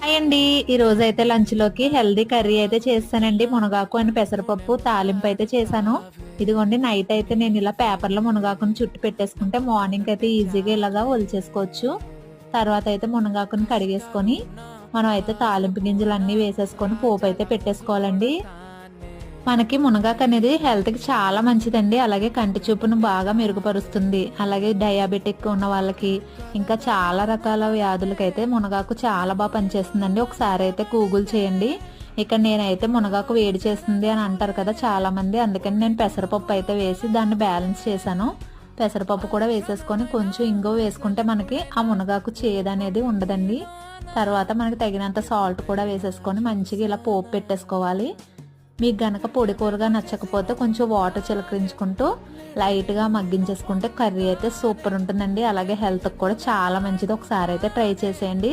Hi అండి. ఈ రోజు అయితే లంచ్ లోకి హెల్దీ కర్రీ అయితే చేస్తానండి. మునగాకు అండ్ పెసరపప్పు తాలింపు అయితే చేశాను. ఇదిగోండి నైట్ అయితే నేను ఇలా పేపర్లో మునగాకుని చుట్టి పెట్టేసుకుంటే మార్నింగ్ అయితే ఈజీగా ఇలాగా ఒలిచేసుకోవచ్చు. తర్వాత అయితే మునగాకుని కడిగేసుకొని మనం అయితే తాలింపు గింజలు అన్ని వేసేసుకొని పోపు అయితే పెట్టేసుకోవాలండి. మనకి మునగాకు అనేది హెల్త్ కి చాలా మంచిదండి. అలాగే కంటి చూపును బాగా మెరుగుపరుస్తుంది. అలాగే డయాబెటిక్ ఉన్న వాళ్ళకి ఇంకా చాలా రకాల వ్యాధులకైతే మునగాకు చాలా బాగా పనిచేస్తుందండి. ఒకసారి అయితే గూగుల్ చేయండి. ఇక్కడ నేనైతే మునగాకు వేడి చేస్తుంది అని అంటారు కదా చాలా మంది, అందుకని నేను పెసరపప్పు అయితే వేసి దాన్ని బ్యాలెన్స్ చేశాను. పెసరపప్పు కూడా వేసేసుకొని కొంచెం ఇంగువ వేసుకుంటే మనకి ఆ మునగాకు చేదు అనేది ఉండదండి. తర్వాత మనకి తగినంత సాల్ట్ కూడా వేసేసుకొని మంచిగా ఇలా పోపు పెట్టేసుకోవాలి. మీకు గనక పొడి కూరగా నచ్చకపోతే కొంచెం వాటర్ చిలకరించుకుంటూ లైట్గా మగ్గించేసుకుంటే కర్రీ అయితే సూపర్ ఉంటుందండి. అలాగే హెల్త్కి కూడా చాలా మంచిది. ఒకసారి అయితే ట్రై చేసేయండి.